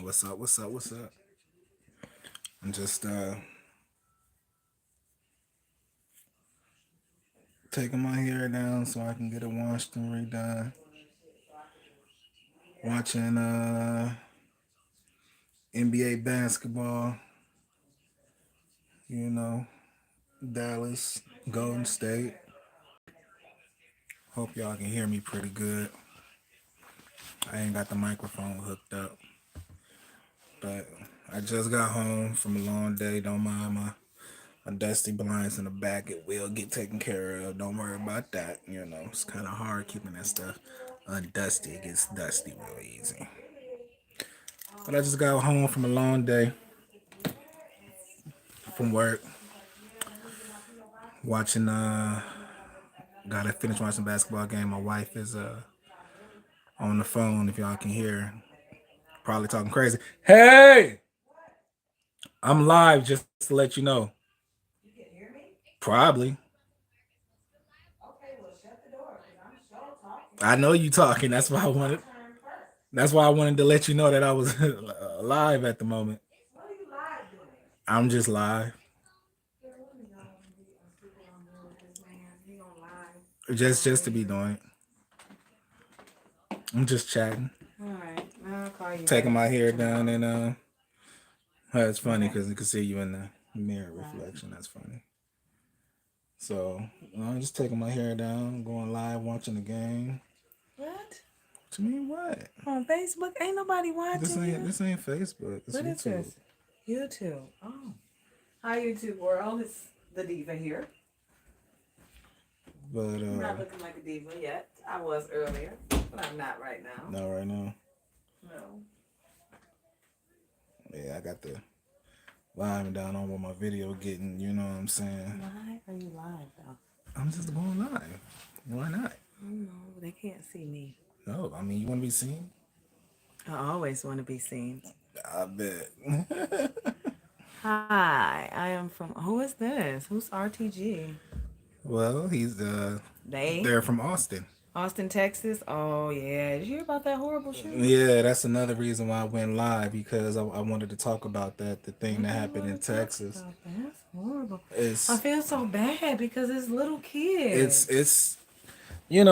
What's up? What's up? What's up? I'm just taking my hair down so I can get it washed and redone. Watching NBA basketball, you know, Dallas, Golden State. Hope y'all can hear me pretty good. I ain't got the microphone hooked up. But I just got home from a long day. Don't mind my dusty blinds in the back. It will get taken care of. Don't worry about that. It's kind of hard keeping that stuff undusty. It gets dusty real easy. But I just got home from a long day from work. Watching, gotta finish watching basketball game. My wife is on the phone. If y'all can hear, probably talking crazy. Hey, I'm live. Just to let you know. You can hear me? Probably. Okay, well, shut the door because I'm sure talking. I know you talking. It's my turn first. That's why I wanted to let you know that I was live at the moment. What are you live doing? I'm just live, Girl, what are y'all gonna be stupid on doing with this man? He on live. just to be doing it. I'm just chatting, All right, I'll call you taking back my hair down, tomorrow. and it's funny Okay. because you can see you in the mirror Right. reflection. That's funny. So I'm just taking my hair down, going live, watching the game. What? What you mean what? On Facebook? Ain't nobody This watching ain't you. this ain't Facebook. It's What is YouTube. this? YouTube. Oh. Hi, YouTube world. It's the diva here. But I'm not looking like a diva yet. I was earlier, but I'm not right now. not right now. No. Yeah, I got the volume down on what my video getting. You know what I'm saying? Why are you live though? I'm just going live. Why not? No, they can't see me. No, I mean you want to be seen. I always want to be seen. I bet. Hi, I am from. Who is this? Who's RTG? Well, he's They? they're from Austin. Austin, Texas? Oh, yeah. Did you hear about that horrible shooting? Yeah, that's another reason why I went live because I wanted to talk about that. The thing What that do you happened in want to talk Texas about? That's horrible. I is feel so bad because it's little it's kids. it's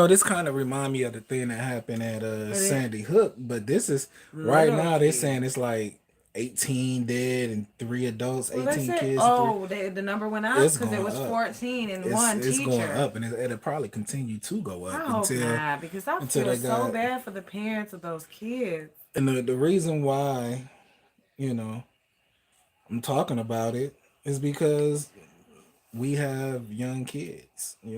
this kind of remind me of the thing that happened at But it, Sandy Hook, but this is right little now they're saying kids. it's like 18 dead and 3 adults, Well, they 18 said, kids and three. oh, the number went up It's because it going was up. 14 and It's one it's going teacher. up, and it'll probably continue to go I up hope not because I until feel they so got. bad for the parents of those kids. And the reason why you know I'm talking about it is because we have young kids. I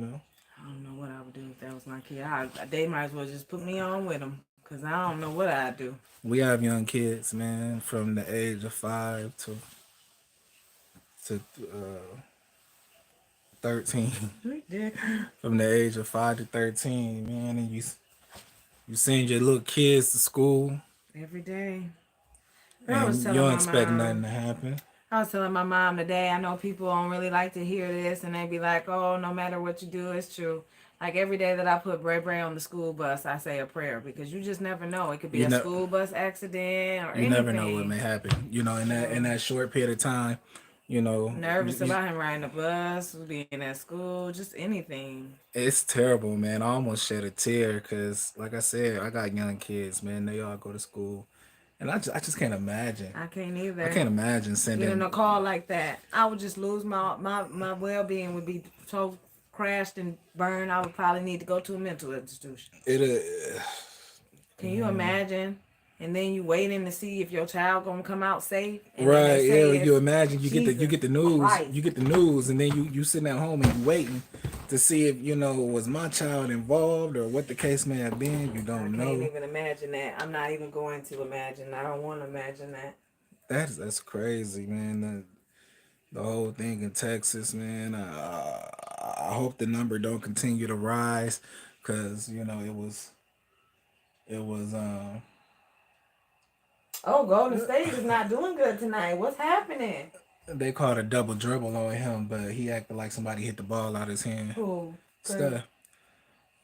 don't know what I would do if that was my kid. They might as well just put me on with them because I don't know what I'd do. We have young kids, man, from the age of 5 to 13. Ridiculous. From the age of 5 to 13, man, and you send your little kids to school, Every day. But I was and you telling don't my expect nothing mom, to happen. I was telling my mom today, I know people don't really like to hear this and they be like, oh, no matter what you do, it's true. Like every day that I put Bray Bray on the school bus, I say a prayer because you just never know. It could be You a know, school bus accident or you never know what may anything. happen. In that So short period of time, you know, nervous about him riding the bus, being at school, just anything. it's terrible, man. I almost shed a tear because, like I said, I got young kids, man. They all go to school, and I just can't imagine. I can't I either. can't imagine Getting sending a call like that, I would just lose my well being would be so crashed and burned. I would probably need to go to a mental institution. it. Can you imagine? And then you waiting to see if your child gonna come out safe, and then they Right, yeah. say You it's imagine you Jesus get the news, Christ. and then you sitting at home and you waiting to see if was my child involved or what the case may have been. You I don't can't know. even imagine that. I'm not even going to imagine. I don't want to imagine that. That's crazy, man. The whole thing in Texas, man. I hope the number don't continue to rise, cause it was Oh, Golden State is not doing good tonight. What's happening? they called a double dribble on him, but he acted like somebody hit the ball out his hand. Who? Cause Stuff.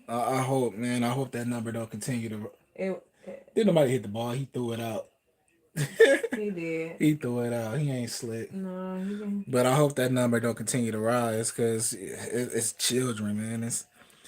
I hope, man. I hope that number don't continue to. it Did nobody hit the ball? He threw it out. He did. He threw it out. He ain't slick. No, he didn't. But I hope that number don't continue to rise because it's children, man.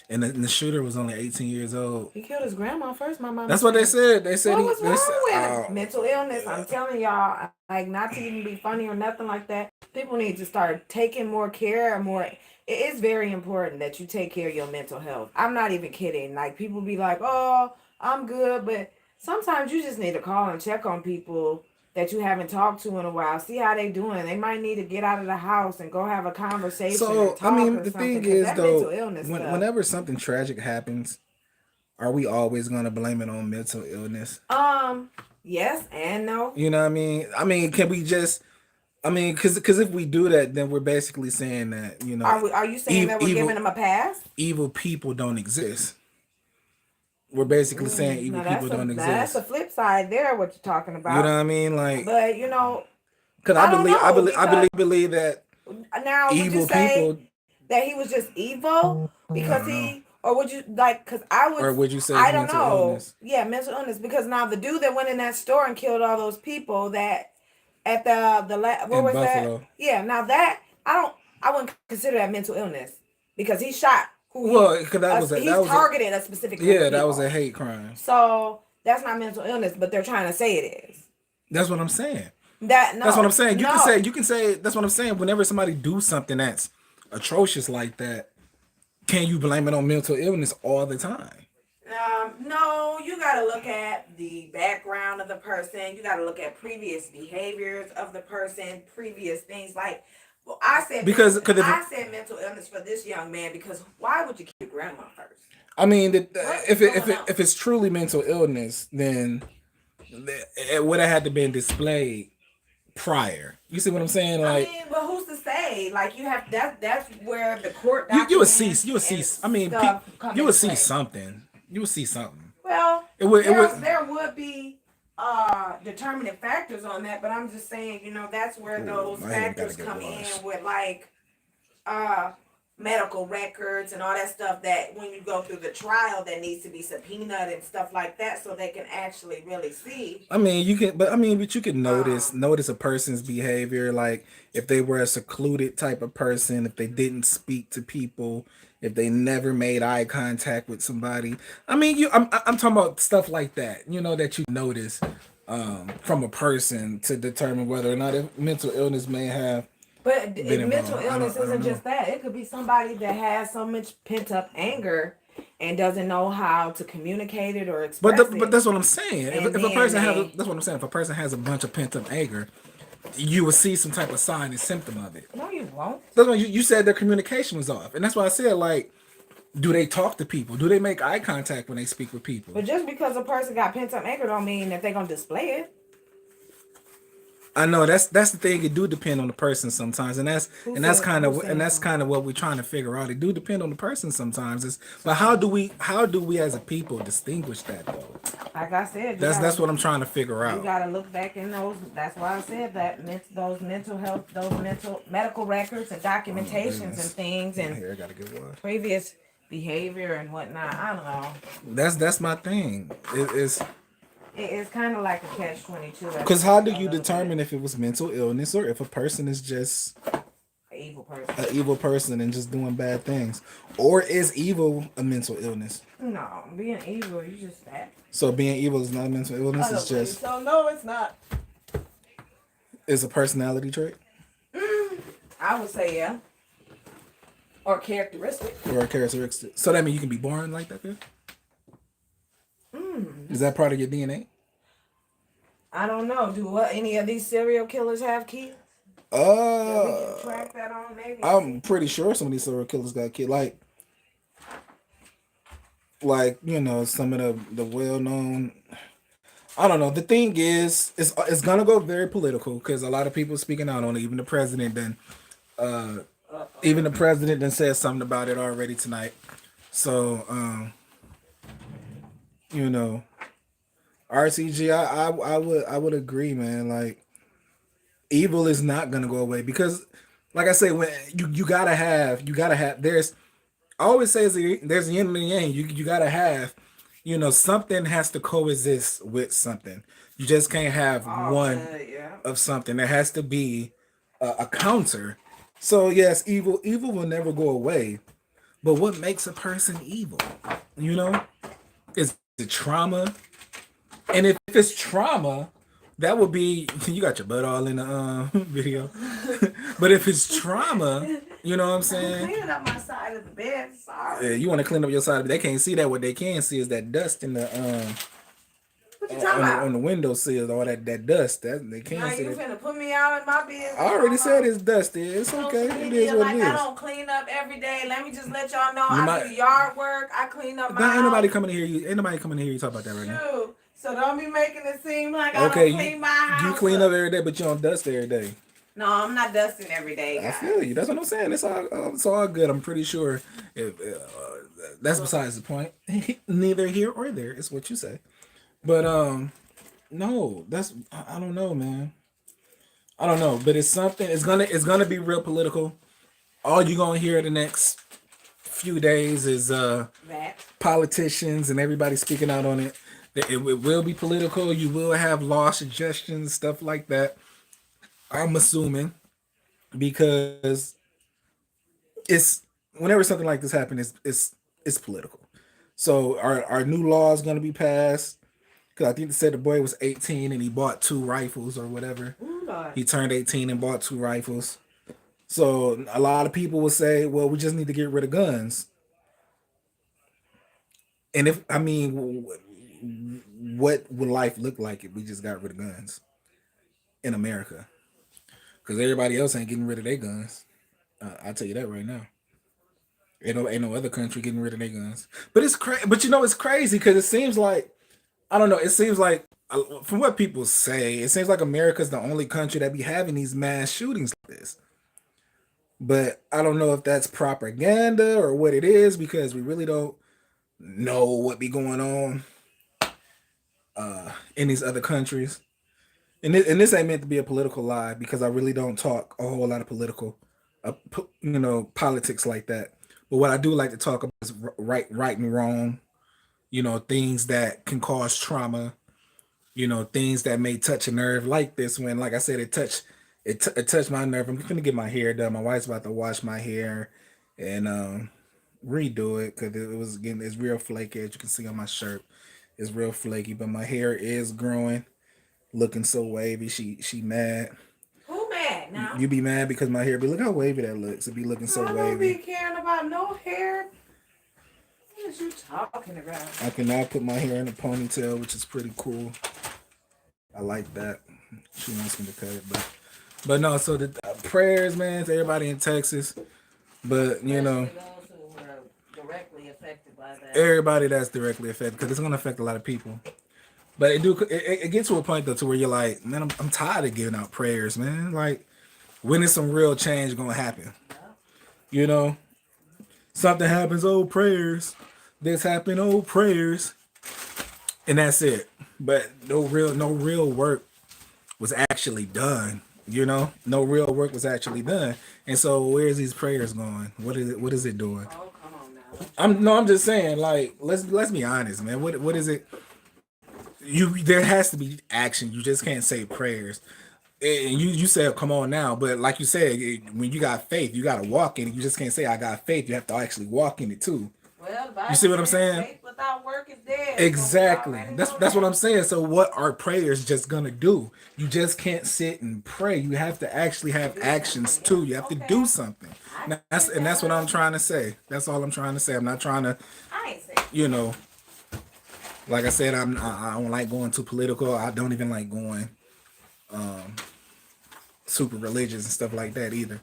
And the shooter was only 18 years old. He killed his grandma first. My mama That's what they said. said. They said What was they said, wrong with oh, him? Mental illness. I'm telling y'all, like not to even be funny or nothing like that. People need to start taking more care and more. It is very important that you take care of your mental health. I'm not even kidding. Like people be like, "Oh, I'm good," but sometimes you just need to call and check on people that you haven't talked to in a while. See how they doing. They might need to get out of the house and go have a conversation or so I talk mean or the something. thing Because is that mental though, illness stuff. whenever something tragic happens, are we always gonna blame it on mental illness? Yes and no. You know what I mean? I mean, can we just? I mean, because if we do that, then we're basically saying that Are you saying that we're giving them a pass? evil people don't exist. We're basically saying evil No, people don't that's the exist. flip side there. What you're talking You know what about, I mean? Like, but because I don't know because I believe that now would you evil say people, that he was just evil I because don't know, or would you like? Because I would, or would you say it's I don't mental know. illness Yeah, mental illness. Because now the dude that went in that store and killed all those people that at what in was that? Buffalo? Yeah, now that I wouldn't consider that mental illness because he shot who Well, because he's targeted a specific group of yeah, that was a people. hate crime. So that's not mental illness, but they're trying to say it is. That's what I'm saying. That That's what I'm no, saying. no, You can say that's what I'm saying. Whenever somebody do something that's atrocious like that, can you blame it on mental illness all the time? no. You got to look at the background of the person. You got to look at previous behaviors of the person, previous things like. Well, Because if I said mental illness for this young man because why would you kill your grandma first? I mean, What is going on? if it's truly mental illness, then it would have had to been displayed prior. You see what I'm saying? I Like mean, but who's to say? Like you have that's where the court you would see documents you would see. and I mean, stuff come you would into see play. something. You would see something. Well, It would. there would be determinate factors on that, but I'm just saying, that's where Ooh, those my head gotta factors get come washed. in with like uh medical records and all that stuff that when you go through the trial that needs to be subpoenaed and stuff like that so they can actually really see. I mean, but you can Um notice a person's behavior, like if they were a secluded type of person, if they didn't speak to people, if they never made eye contact with somebody. I mean, I'm talking about stuff like that. That you notice from a person to determine whether or not mental illness may have but been mental involved. illness I don't isn't know. just that. It could be somebody that has so much pent up anger and doesn't know how to communicate it or express But it. that's what I'm saying. And If a then person they that's what I'm saying. If a person has a bunch of pent up anger, you will see some type of sign and symptom of it. no you won't. That's why you said their communication was off, and that's why I said like, do they talk to people? Do they make eye contact when they speak with people? But just because a person got pent up anger don't mean that they're gonna display it. I know that's the thing. It do depend on the person sometimes, and Who said that's so? kind of what we're trying to figure out. It do depend on the person sometimes. But how do we as a people distinguish that though? Like I said, That's what I'm trying to figure you out. gotta look back in those. That's why I said that those mental health, those mental medical records and Oh my documentations and goodness, things my and hair got to get washed. previous behavior and whatnot. I don't know. That's my thing. It's It's kind of like a catch-22. because how do A you little determine bit. if it was mental illness or if a person is just An evil person. an evil person and just doing bad things, or is evil a mental illness? No, being evil, you just that. So being evil is not a mental illness. I It's don't believe just so. No, it's not. it's a personality trait I would say yeah, or characteristic. or a characteristic. So that means you can be born like that. Then? Mm. Is that part of your DNA? I don't know. Do any of these serial killers have kids? That we can Uh, track that on maybe and I'm see. pretty sure some of these serial killers got kids. Like some of the well known. I don't know. The thing is, it's gonna go very political because a lot of people speaking out on it. Uh, Uh even oh. the president then said something about it already tonight. So you know, RCG, I would agree, man. Like evil is not gonna go away because, like I say, when you gotta have. I always say there's a yin and a yang. You gotta have, something has to coexist with something. You just can't have Oh, one yeah. of something. There has to be a counter. So yes, evil will never go away. But what makes a person evil? You know, is it trauma? And if it's trauma, that would be you got your butt all in the video. But if it's trauma, you know what I'm I'm saying? cleaning up my side of the bed. Yeah, Sorry. you want to clean up your side, but they can't see that. What they can see is that dust in the What you talking on about? the window sills, all that dust. That they Now can't see you that. finna put me out in my I business. already Hold said on. it's dusty. It's okay. Social It is media, what it like I is. don't clean up every day. Let me just let y'all know You I might. do yard work. I clean up my Ain't nobody house. coming to hear you. Ain't nobody coming to hear you talk about that right now. Shoot. So don't be making it seem like I Okay, don't clean my you house clean up up. every day, but you don't dust every day. No, I'm not dusting every day, I guys. feel you. That's what I'm saying. It's all good. I'm pretty sure. If, that's besides the point. Neither here or there. It's what you say. But no, that's I don't know, man. I don't know, but it's something. It's gonna be real political. All you're gonna hear the next few days is That. politicians and everybody speaking out on it. It will be political. You will have law suggestions, stuff like that. I'm assuming because it's whenever something like this happens, it's political. So our new law is going to be passed because I think they said the boy was 18 and he bought two rifles or whatever. Ooh, Lord. He turned 18 and bought two rifles. So a lot of people will say, "Well, we just need to get rid of guns." And if I mean, what would life look like if we just got rid of guns in America? Because everybody else ain't getting rid of their guns. I'll tell you that right now. Ain't no other country getting rid of their guns. But it's crazy. But it's crazy because it seems like I don't know. It seems like from what people say, it seems like America's the only country that be having these mass shootings like this. But I don't know if that's propaganda or what it is because we really don't know what be going on in these other countries. And this ain't meant to be a political lie because I really don't talk a whole lot of politics like that. But what I do like to talk about is right and wrong. Things that can cause trauma. Things that may touch a nerve like this one. Like I said, it touched my nerve. I'm gonna get my hair done. My wife's about to wash my hair and redo it because it's real flaky as you can see on my shirt. It's real flaky, but my hair is growing, looking so wavy. She mad. Who mad now? You be mad because my hair be look how wavy that looks. It be looking so I don't be wavy. caring about no hair. What is you talking about? I can now put my hair in a ponytail, which is pretty cool. I like that. She wants me to cut it, but no. So the prayers, man, to everybody in Texas. But Especially those who were directly affected by that. everybody that's directly affected because it's gonna affect a lot of people. But it gets to a point though to where you're like, man, I'm tired of giving out prayers, man. Like, when is some real change gonna happen? You know, something happens, oh prayers. This happened, oh prayers, and that's it. But no real work was actually done. No real work was actually done. And so where's these prayers going? What is it doing? Oh, come on now. I'm just saying, like, let's be honest, man. What is it? There has to be action. You just can't say prayers. And you said, come on now, but like you said, when you got faith, you got to walk in it. You just can't say I got faith. You have to actually walk in it too. Well, the Bible You see what I'm says saying? faith without work is dead. Exactly. So That's what I'm saying. So what are prayers just gonna do? You just can't sit and pray. You have to actually have actions too. You have to do something. That's what I'm trying to say. That's all I'm trying to say. I'm not trying to, I ain't saying. you know, like I said, I don't like going too political. I don't even like going super religious and stuff like that either.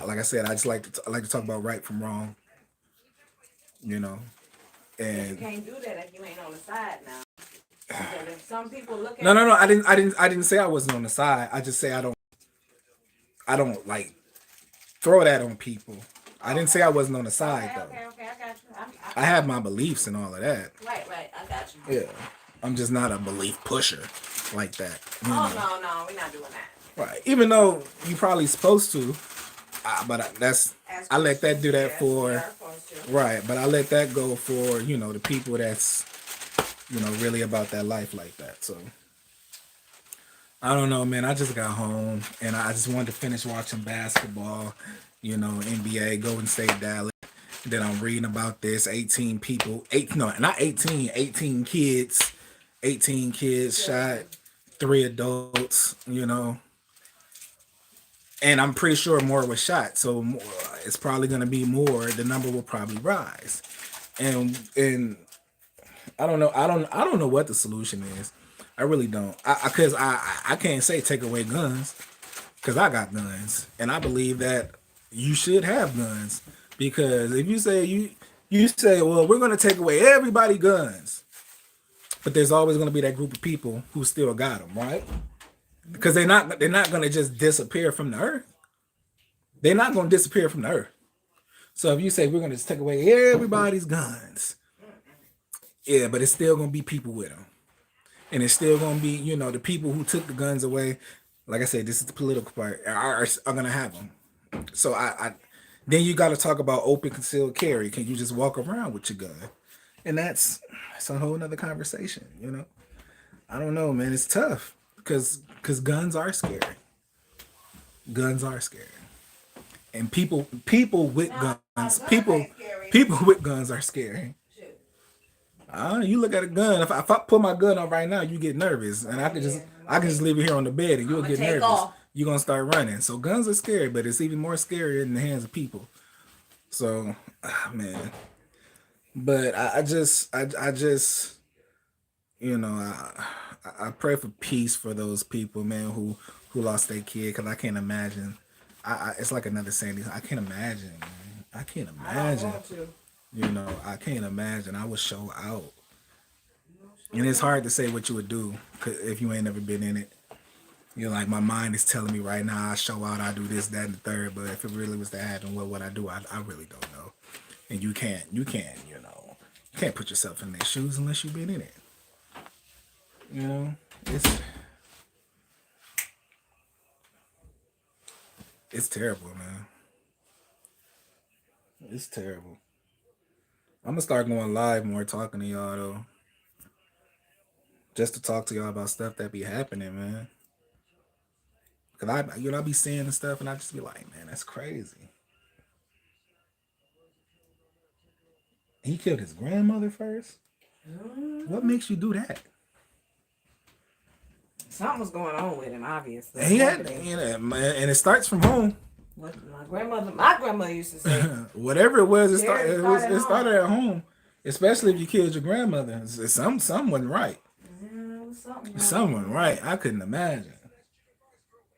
Like I said, I like to talk about right from wrong. You know, You and can't do that if you ain't on the side now. Because if some people look at no. I didn't say I wasn't on the side. I just say I don't like throw that on people. I didn't say I wasn't on the side though. Okay, I got you. I have my beliefs and all of that. Right, I got you. Yeah, I'm just not a belief pusher like that. Oh, no, we're not doing that. Right. Even though you probably supposed to, but I let that do that Yes, for we are supposed to. right. But I let that go for the people that's really about that life like that. So I don't know, man. I just got home and I just wanted to finish watching basketball, NBA, Golden State, Dallas. Then I'm reading about this 18 people, not 18, 18 kids, 18 kids shot, 3 adults. And I'm pretty sure more was shot. So it's probably going to be more. The number will probably rise. And I don't know. I don't know what the solution is. I really don't. Because I can't say take away guns because I got guns, and I believe that you should have guns because if you say you say, well, we're going to take away everybody guns, but there's always going to be that group of people who still got them, right? Because they're not going to just disappear from the earth. They're not going to disappear from the earth. So if you say we're going to just take away everybody's guns, yeah, but it's still going to be people with them. And it's still going to be, the people who took the guns away, like I said, this is the political part, are going to have them. So then you got to talk about open concealed carry. Can you just walk around with your gun? And that's a whole nother conversation, I don't know, man. It's tough because guns are scary. Guns are scary. And people with guns, people with guns are scary. You look at a gun. If I pull my gun up right now, you get nervous, and I can just leave it here on the bed, and you'll get nervous. You're gonna start running. So guns are scary, but it's even more scary in the hands of people. So, man. But I pray for peace for those people, man, who lost their kid, because I can't imagine. It's like another Sandy. I can't imagine, man. I can't imagine. I can't imagine. I would show out. And it's hard to say what you would do if you ain't never been in it. Like my mind is telling me right now, I show out, I do this, that, and the third. But if it really was to happen, what would I do? I really don't know. And you can't put yourself in their shoes unless you've been in it. It's terrible, man. It's terrible. I'm gonna start going live more, talking to y'all though, just to talk to y'all about stuff that be happening, man. Cause I be seeing the stuff and I just be like, man, that's crazy. He killed his grandmother first. What makes you do that? Something was going on with him, obviously. And it starts from home. What my grandmother used to say. Whatever it was, it started at home. Especially if you killed your grandmother. Something wasn't right. Something wasn't right. I couldn't imagine.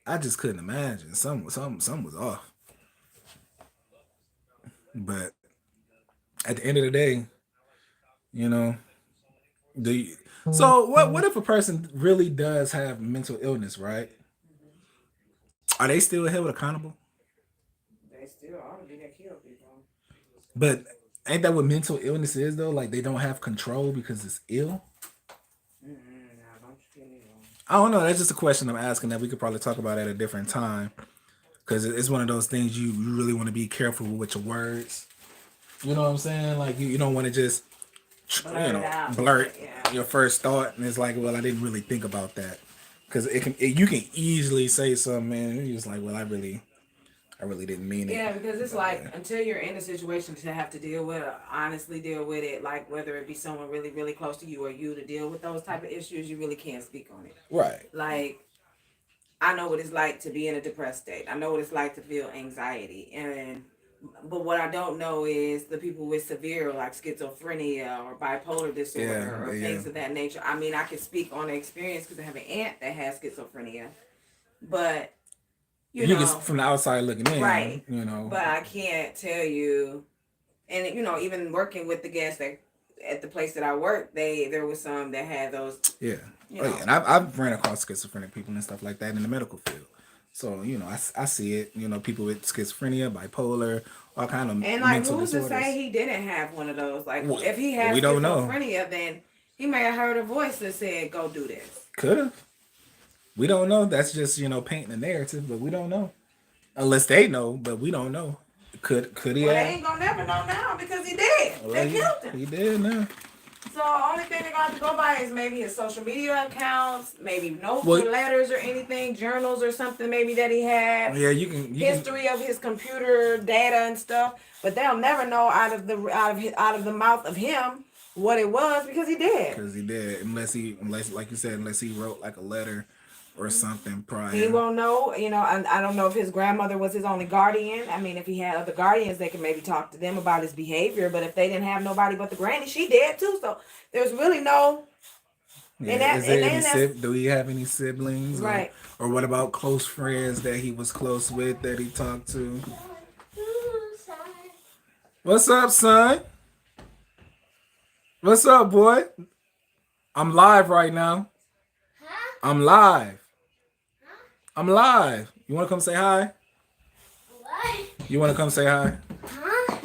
I just couldn't imagine. Something was off. But at the end of the day, so what if a person really does have mental illness, right? Are they still held accountable? They still are. They kill people. But ain't that what mental illness is though? Like they don't have control because it's ill? I don't know. That's just a question I'm asking that we could probably talk about at a different time. Because it's one of those things you really want to be careful with your words. You know what I'm saying? Like you don't want to just blurt your first thought, and it's like, well, I didn't really think about that. Because you can easily say something, man, and you're just like, well, I really didn't mean it. Yeah, because it's like until you're in a situation to have to deal with it, honestly deal with it, like whether it be someone really, really close to you or you to deal with those type of issues, you really can't speak on it. Right. Like, I know what it's like to be in a depressed state. I know what it's like to feel anxiety. But what I don't know is the people with severe, like schizophrenia or bipolar disorder or things of that nature. I mean, I can speak on the experience because I have an aunt that has schizophrenia. But, you know. Can, from the outside looking in. Right. But I can't tell you. And, even working with the guests at the place that I work, there was some that had those. Yeah. And I've ran across schizophrenic people and stuff like that in the medical field. So, I see it, people with schizophrenia, bipolar, all kind of and like who's to say he didn't have one of those? Like if he has schizophrenia, then he may have heard a voice that said, go do this. Could have. We don't know. That's just, painting a narrative, but we don't know. Unless they know, but we don't know. Could he have? They ain't gonna never know now because he did. They killed him. He did now. So only thing they're gonna have to go by is maybe his social media accounts, maybe notes Well, or letters or anything, journals or something maybe that he had. yeah, you can History of his computer data and stuff, but they'll never know out of the mouth of him what it was because he did. because he did, unless like you said, unless he wrote like a letter or something prior. He won't know, I don't know if his grandmother was his only guardian. I mean, if he had other guardians, they could maybe talk to them about his behavior. But if they didn't have nobody but the granny, she dead too. So there's really no. Yeah. Do we have any siblings? Right. Or what about close friends that he was close with that he talked to? What's up, son? What's up, boy? I'm live right now. I'm live. I'm live. You want to come say hi? What? You want to come say hi? Huh?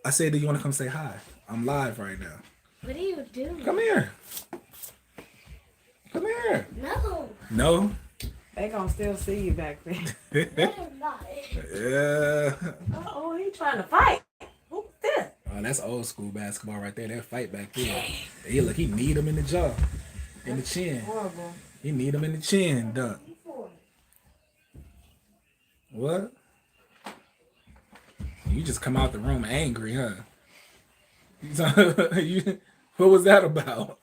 I said, do you want to come say hi? I'm live right now. What are you doing? Come here. Come here. No. No? They gonna still see you back there. They're not. Yeah. Oh, he trying to fight. Who's this? Oh, that's old school basketball right there. That fight back there. Hey, look, he need him in the jaw. In the chin. Horrible. He need him in the chin, dunk. What? You just come out the room angry, huh? What was that about?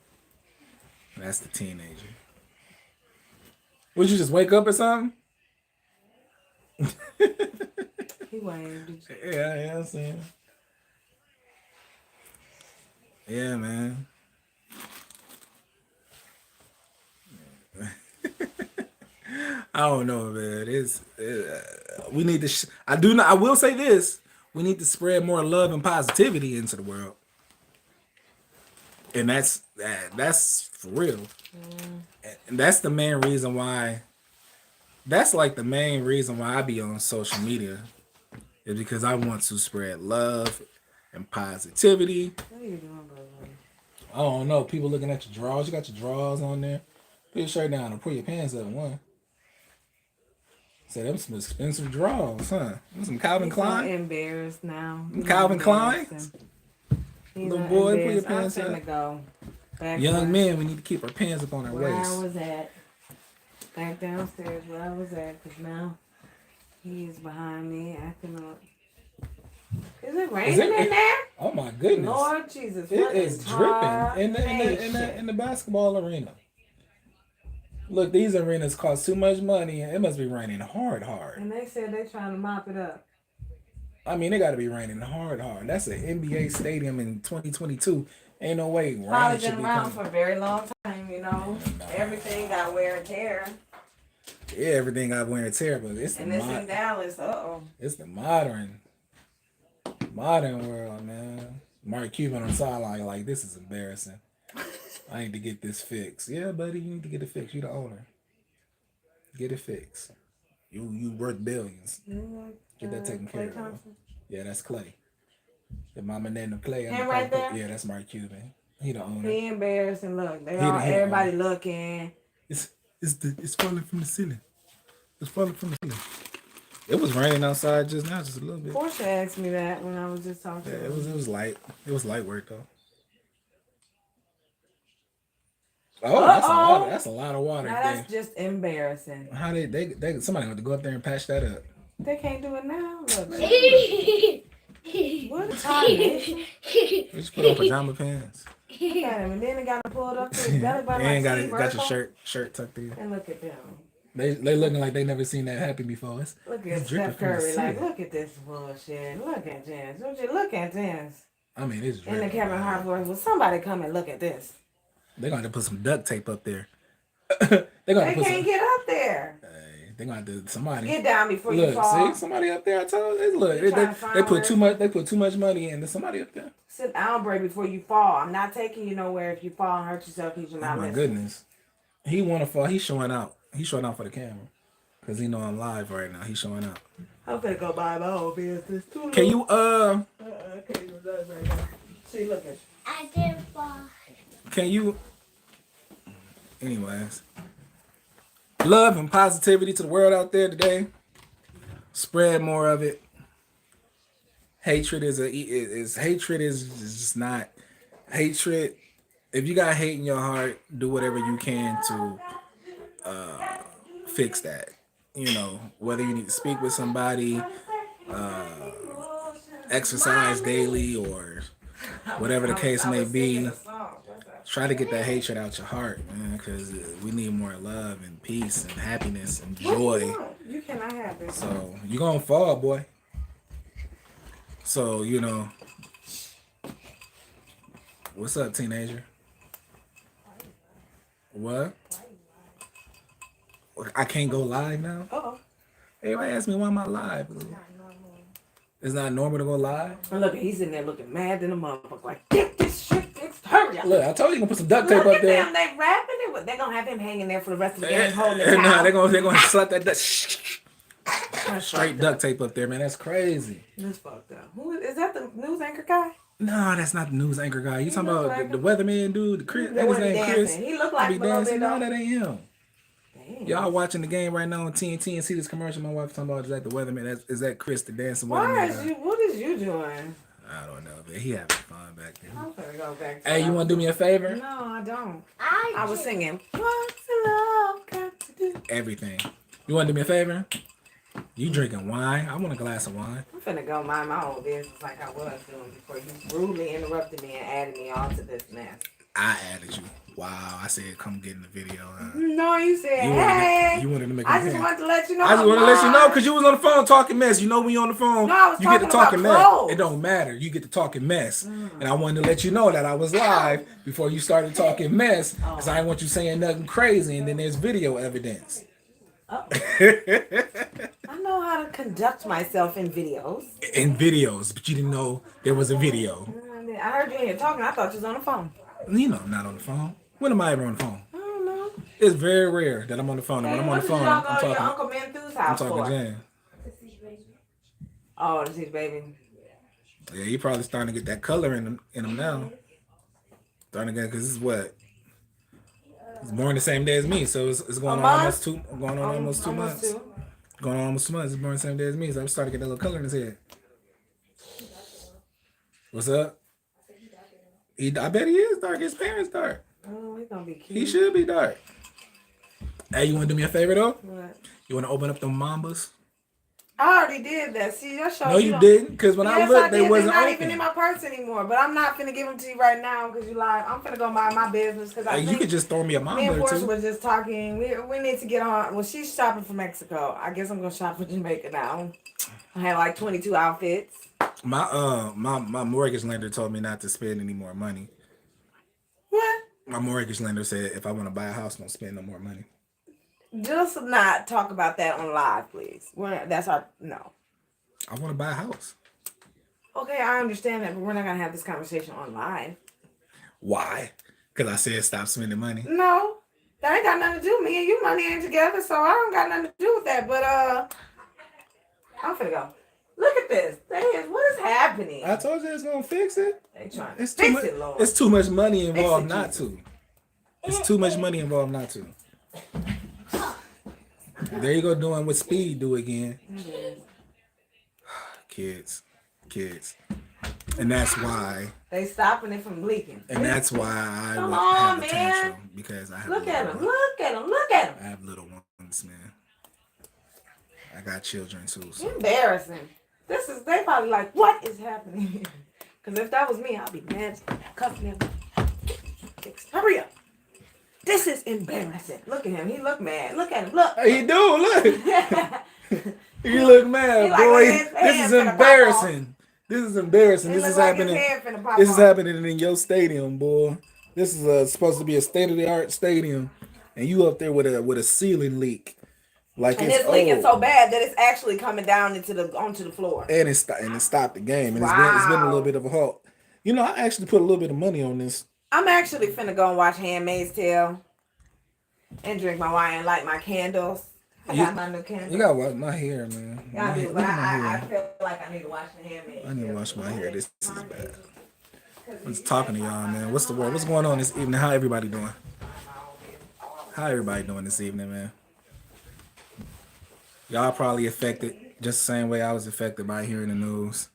That's the teenager. Would you just wake up or something? He waved. Yeah, I'm saying. Yeah, man. I don't know, man. We need to. I will say this: we need to spread more love and positivity into the world, and that's for real. And that's the main reason why. That's like the main reason why I be on social media, is because I want to spread love and positivity. What are you doing, brother? I don't know. People looking at your drawers. You got your drawers on there. Put your shirt down and pull your pants up. One. Say them some expensive drawers, huh? Them some Calvin He's Klein. So embarrassed now. Calvin Klein. Little boy, pull your I'm pants finna up. go. Back Young where- men, we need to keep our pants up on our Where I waist. was at. Back downstairs where I was at, because now he is behind me acting up. Is it raining in there? Oh my goodness! Lord Jesus. It what is dripping in the basketball arena. Look, these arenas cost too much money, and it must be raining hard. And they said they trying to mop it up. I mean, it got to be raining hard. That's an NBA stadium in 2022. Ain't no way rain Probably should been be around coming. for a very long time, Everything got wear and tear. Yeah, everything got wear and tear, but it's And it's in Dallas. It's the modern world, man. Mark Cuban on the sideline like, this is embarrassing. I need to get this fixed. Yeah, buddy, you need to get it fixed. You the owner. Get it fixed. You worth billions. Get that taken care of. Thompson? Yeah, that's Clay. Your mama named him Clay. Him right there? Yeah, that's Mark Cuban. He the owner. He embarrassed and look. Everybody looking. It's falling from the ceiling. It's falling from the ceiling. It was raining outside just now, just a little bit. Portia asked me that when I was just talking Yeah, to it was light. It was light work though. Oh, that's a lot of water. Now that's just embarrassing. How they somebody have to go up there and patch that up. They can't do it now. Look. What time is it? You just put on pajama pants. Look at him, and then they got to pull it up to his belly button. And like got Steve your Urkel. shirt tucked in. And look at them. They looking like they never seen that happen before. Look it's at dripping Steph from the Curry. Like, ceiling. look at this bullshit. Look at this. Would you look at this? I mean, it's And dripping. the Kevin Hart voice. Will somebody come and look at this? They're gonna have to put some duct tape up there. They're gonna They put can't get up there. they're gonna have to somebody Get down before you look. fall. See somebody up there. I told you. Look, You trying to they find put too much. They put too much money in. There's somebody up there. Sit down, Bray, before you fall. I'm not taking you nowhere if you fall and hurt yourself because you're not Oh my listening. goodness. He wanna fall. He's showing out. He's showing out for the camera. Cause he know I'm live right now. He's showing out. I'm gonna go buy my own business too. Can you I can't do that right now. See, look at I did fall. can you anyways. Love and positivity to the world out there today. Spread more of it. Hatred is just not hatred if you got hate in your heart, do whatever you can to fix that. You know, whether you need to speak with somebody, exercise daily, or whatever the case may be, try to get that hatred out your heart, man, because we need more love and peace and happiness and joy. You cannot have this. So you're gonna fall, boy. So, you know, what's up, teenager? What? I can't go live now? Oh, Everybody ask me why am I live? It's not normal to go live. and look, he's in there looking mad than a motherfucker. Like, get this shit fixed. Hurry up. Look, I told you gonna put some duct tape Look up at there. them. They rapping it. They're gonna have him hanging there for the rest of the game, holding the Nah, towel. they're gonna slap that duct. That's Straight fucked duct tape up there, man. That's crazy. That's fucked up. Who is that? The news anchor guy? No, that's not the news anchor guy. You talking look about like the him. weatherman dude, the Chris? The That his one name Chris. dancing. He look He like be him a little dancing. bit No, though. that ain't him. Damn. Y'all watching the game right now on TNT and see this commercial my wife talking about, is that the weatherman? Is that Chris, the dancing Why weatherman is guy? you? What is you doing? I don't know, but he having fun back there. I'm gonna go back. To Hey, you want to do me a favor? No, I don't. I I was singing. What's love got to do? Everything. You want to do me a favor? You drinking wine? I want a glass of wine. I'm finna go mind my own business like I was doing before you rudely interrupted me and added me on to this mess. I added you. Wow, I said come get in the video. No, you said, You hey. wanted to make I me just mad. wanted to let you know. I just want to let you know because you was on the phone talking mess. You know when you on the phone, No, I was you get to talking talking about mess. clothes. It don't matter. You get to talking mess. And I wanted to let you know that I was live before you started talking mess because I didn't want you saying nothing crazy and then there's video evidence. Oh. I know how to conduct myself in videos. In videos, but you didn't know there was a video. I heard you in here talking. I thought you was on the phone. You know I'm not on the phone. When am I ever on the phone? I don't know. It's very rare that I'm on the phone. And when I'm on the phone, I'm What did you go to your talking. Uncle Menthu's I'm house talking for? jam. Oh, this is baby. Yeah, you probably starting to get that color in them now. Starting to get, because this is what? It's born the same day as me, so it's going on almost 2 months. Two. Going on almost 2 months. It's born the same day as me, so I'm starting to get that little color in his head. What's up? I bet he is dark. His parents dark. Oh, he's gonna be cute. He should be dark. Hey, you want to do me a favor though? What? You want to open up them mambas? I already did that. See, that shows No, you don't- didn't, because when I Yes, looked, they did. wasn't They're not open. even in my purse anymore. But I'm not finna give them to you right now because you like. I'm finna go mind my business because I Hey, you think could just throw me a me mamba and or Portia two. was just talking. We need to get on. Well, she's shopping for Mexico. I guess I'm gonna shop for Jamaica now. I had like 22 outfits. My mortgage lender told me not to spend any more money. What? My mortgage lender said if I want to buy a house, don't spend no more money. Just not talk about that on live, please. That's our no. I want to buy a house. Okay, I understand that, but we're not gonna have this conversation on live. Why? Because I said stop spending money. No, that ain't got nothing to do. Me and you money ain't together, so I don't got nothing to do with that. But I'm finna go. Look at this. What is happening? I told you it's gonna fix it. They trying to It's too fix much. it, Lord. It's too much money involved it, not to. It's too much money involved not to. There you go, doing what Speed do again. Kids, and that's why. They stopping it from leaking. And that's why I Come would on, have a man. tantrum because I have Look little at him. ones. Look at him. Look at I him. have little ones, man. I got children too. So. Embarrassing. They probably like, what is happening? Because if that was me, I'd be mad, cuffing him. Hurry up. This is embarrassing. Look at him. He look mad. Look at him. Look. Hey, you do look. You look mad, He like boy. his This hand is finna pop embarrassing. This is embarrassing. It This look is like his happening. head finna pop This is off. happening in your stadium, boy. This is supposed to be a state of the art stadium, and you up there with a ceiling leak, like And it's it's leaking old. so bad that it's actually coming down onto the floor. And it stopped the game, and it's been a little bit of a halt. You know, I actually put a little bit of money on this. I'm actually finna go and watch Handmaid's Tale and drink my wine and light my candles. I got my new candles. You gotta wash my hair, man. Yeah, I My do, hair- but look at my I hair. feel like I need to wash the Handmaid's. I need to wash my hair. This is bad. I'm just talking to y'all, man. What's the word? What's going on this evening? How everybody doing? How everybody doing this evening, man? Y'all probably affected just the same way I was affected by hearing the news.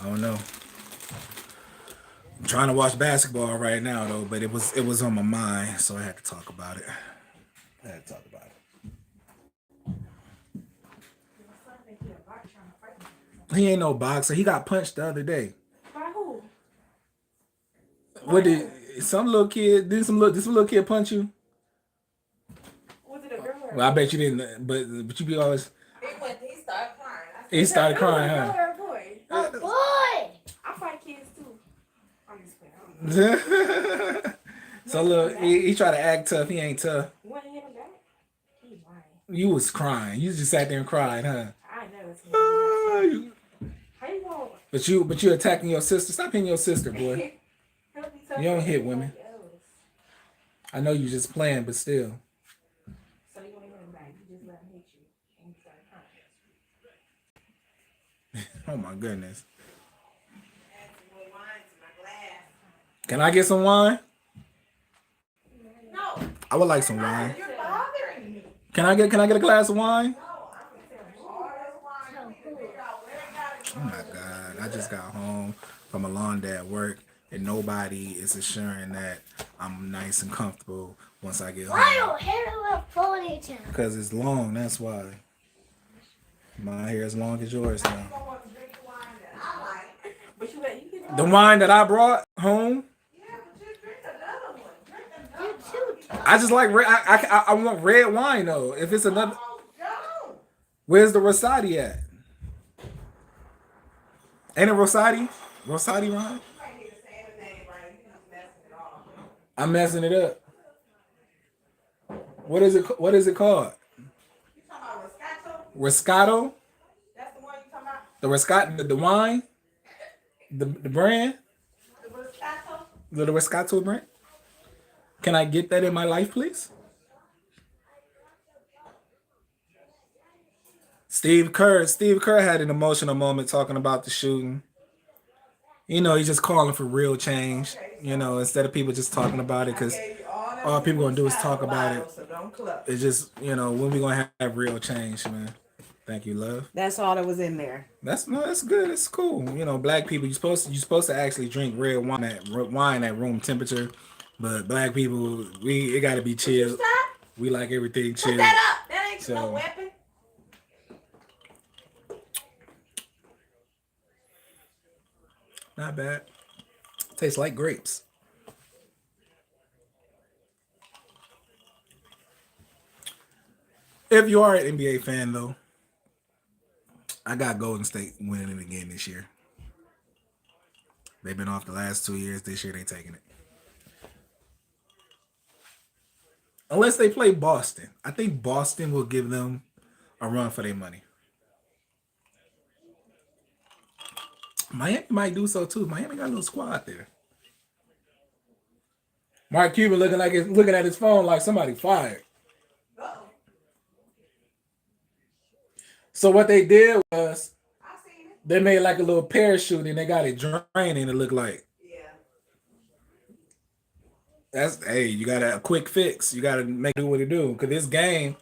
I don't know. I'm trying to watch basketball right now though, but it was on my mind, so I had to talk about it. I had to talk about it. He ain't no boxer. He got punched the other day. By who? What did some little kid? Did some little kid punch you? Was it a girl or a Well, I boy? bet you didn't. But you be always. He started crying. He started It was crying, a girl huh? or a boy? A boy. I fight kids too. I'm just playing. So look, he tried to act tough. He ain't tough. You want to hit him back? He's lying. You was crying. You just sat there and cried, huh? I never seen him. Ah, How you going? But you attacking your sister. Stop hitting your sister, boy. You don't hit women. I know you just playing, but still. So you want to hit him back? You just let him hit you, and you start crying. Oh my goodness. Can I get some wine? No, I would like some wine. you're bothering me. Can I get a glass of wine? Oh my God. I just got home from a long day at work and nobody is assuring that I'm nice and comfortable once I get Why home. your hair a ponytail? Because it's long, that's why. My hair is long as yours now. I want to drink the wine that I like. But you can The wine that I brought home, Yeah, but just drink another one. Drink another You too. I just like red. I want red wine though. If it's another, Oh, Joe. where's the Rosati at? Ain't it Rosati? Rosati wine? You might need to say the name right. You just messing it all. I'm messing it up. What is it? What is it called? You talking about Roscato? Roscato? That's the one you talking about? The Roscato, the wine, the brand, The Roscato? the Roscato brand. Can I get that in my life, please? Steve Kerr had an emotional moment talking about the shooting. You know, he's just calling for real change. You know, instead of people just talking about it, because Gave you all that all people gonna do is talk about bottle, it. so don't club. It's just, you know, when we gonna have real change, man. Thank you, love. That's all that was in there. That's good. It's cool. You know, black people, you're supposed to actually drink red wine at room temperature, but black people, it got to be chilled. Stop. We like everything Put chilled. that up. That ain't So- no weapon. Not bad. Tastes like grapes. If you are an NBA fan, though, I got Golden State winning it again this year. They've been off the last 2 years. This year, they taking it. Unless they play Boston. I think Boston will give them a run for their money. Miami might do so too. Miami got a little squad there. Mark Cuban looking at his phone like somebody fired. Uh-oh. So what they did was I seen it. they made like a little parachute and they got it draining. It looked like Yeah. you got a quick fix. You got to make it what it do. Because this game,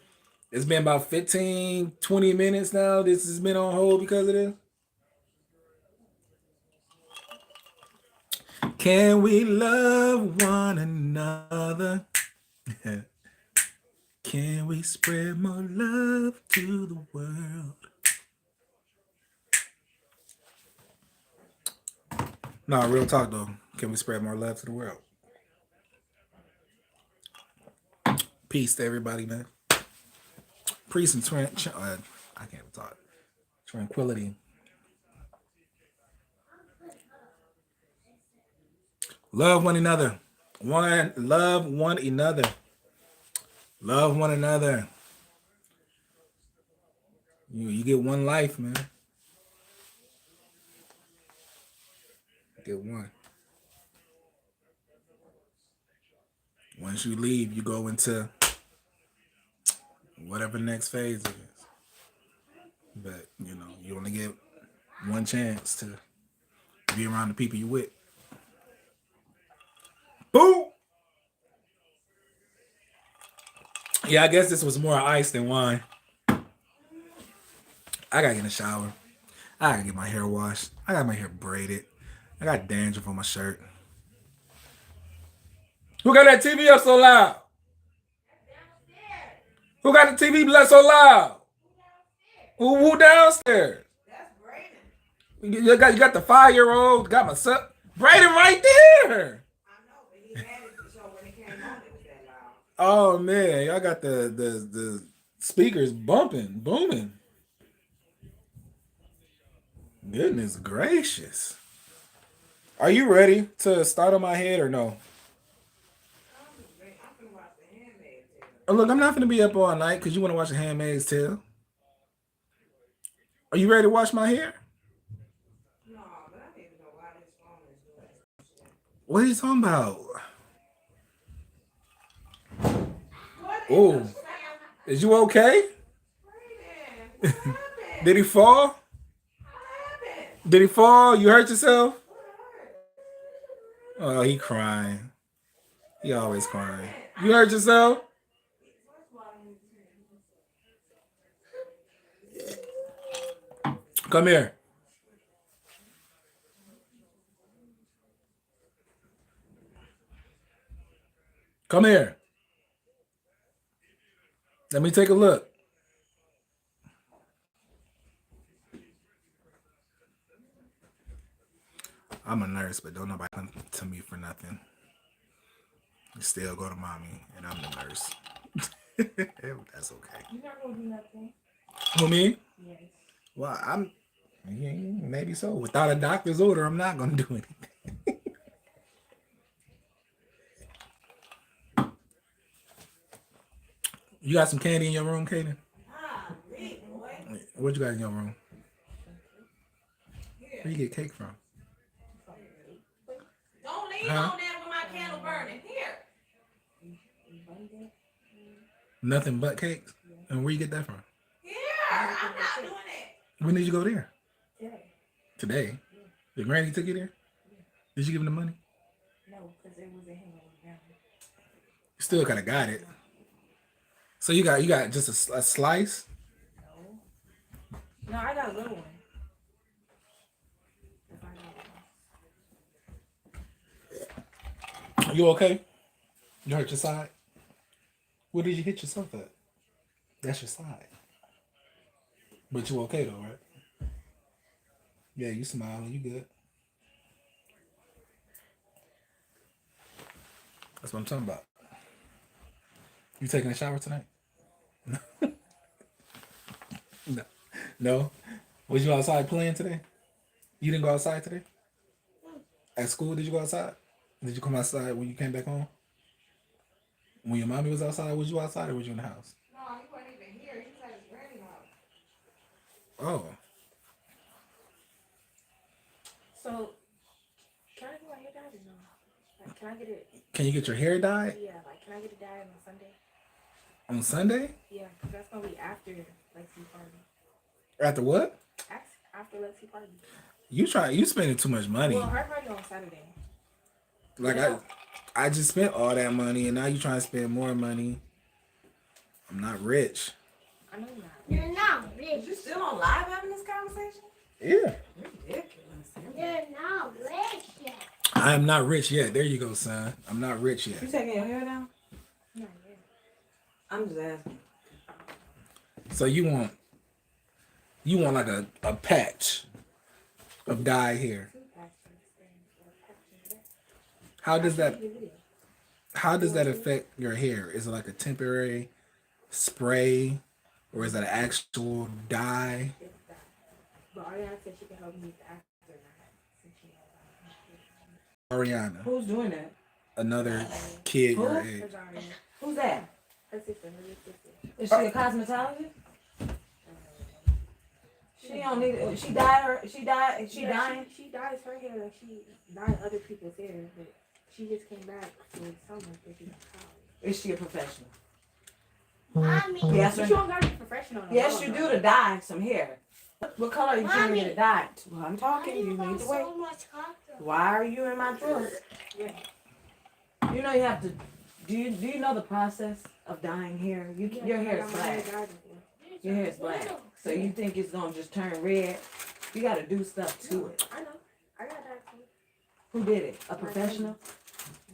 it's been about 15, 20 minutes now. This has been on hold because of this. Can we love one another? Can we spread more love to the world? No, real talk though. Can we spread more love to the world? Peace to everybody, man. Peace and I can't even talk. Tranquility. Love one another. Love one another. Love one another. You get one life, man. Get one. Once you leave, you go into whatever next phase is. But, you know, you only get one chance to be around the people you with. Boom! Yeah, I guess this was more ice than wine. I gotta get in the shower. I gotta get my hair washed. I got my hair braided. I got dandruff on my shirt. Who got that TV up so loud? Who got the TV so loud? Who downstairs? That's Brayden. You got the 5-year-old. Got my son. Brayden right there. I know, but he had it so when it came on, it was that loud. Oh man, y'all got the speakers bumping, booming. Goodness gracious. Are you ready to start on my head or no? I'm gonna watch The Handmaid's Tale. Oh, look, I'm not gonna be up all night because you want to watch The Handmaid's Tale. Are you ready to wash my hair? No, but I don't even know why this phone is doing that. What are you talking about? What Oh, is is you okay? Brayden? What happened? Did he fall? What happened? Did he fall? You hurt yourself? What hurt? Oh, he crying. He always crying. You hurt yourself? Come here. Come here. Let me take a look. I'm a nurse, but don't nobody come to me for nothing. You still go to mommy, and I'm the nurse. That's okay. You're not gonna do nothing. Who, me? Yes. Well, maybe so. Without a doctor's order, I'm not gonna do anything. You got some candy in your room, Kaden? Ah, read, boy. What you got in your room? Where you get cake from? Don't leave Huh? on there with my candle burning. Here. Nothing but cakes? And where you get that from? Here. I'm not doing it. When did you go there? Today. Today? Your granny took you there? Did you give him the money? No, because it wasn't him. You still kind of got it. So you got just a slice? No, I got a little one. You okay? You hurt your side? Where did you hit yourself at? That's your side. But you okay though, right? Yeah, you smiling. You good. That's what I'm talking about. You taking a shower tonight? No. No? Was you outside playing today? You didn't go outside today? At school, did you go outside? Did you come outside when you came back home? When your mommy was outside, was you outside or was you in the house? No, he wasn't even here. He was at his granny house. Oh. So, can I get my hair dyed or no? Like, can I get it? Can you get your hair dyed Yeah, like, can I get it dyed on Sunday? on Sunday? Yeah, because that's gonna be after Lexi party. After what? After Lexi party. You spending too much money. Well, her party on Saturday. Like I just spent all that money and now you trying to spend more money. I'm not rich. I know you're not. You're not Is you rich. still on live having this conversation? Yeah. Ridiculous. You're not rich yet. I am not rich yet. There you go, son. I'm not rich You yet. taking your hair down? Not yet. I'm just asking. So you want like a patch of dye hair. How does that affect your hair? Is it like a temporary spray or is it an actual dye? It's that. But Ariana said she can help me with the aftermath since she knows Ariana, Who's doing that? another kid Who? your I'm age. That's Ariana. Who's that? Her sister, her little sister. Is she a cosmetologist? She don't need it. She dying. She dyes her hair like she dyed other people's hair, but she just came back for the summer because she's in college. Is she a professional? Mommy. Yes, But sir. you don't gotta be professional. No Yes, more, you though. do to dye some hair. What color are you trying to Mommy. get it dyed? Well, I'm Why talking. do You you need want to wait. so much chocolate? Why are you in my throat? Yeah. You know you have to. Do you know the process of dyeing hair? Yeah, Your hair I is got my hair black. dyed before. Your hair is black. So you think it's gonna just turn red? You gotta do stuff to it. I know. I got dyed too. Who did it? A professional?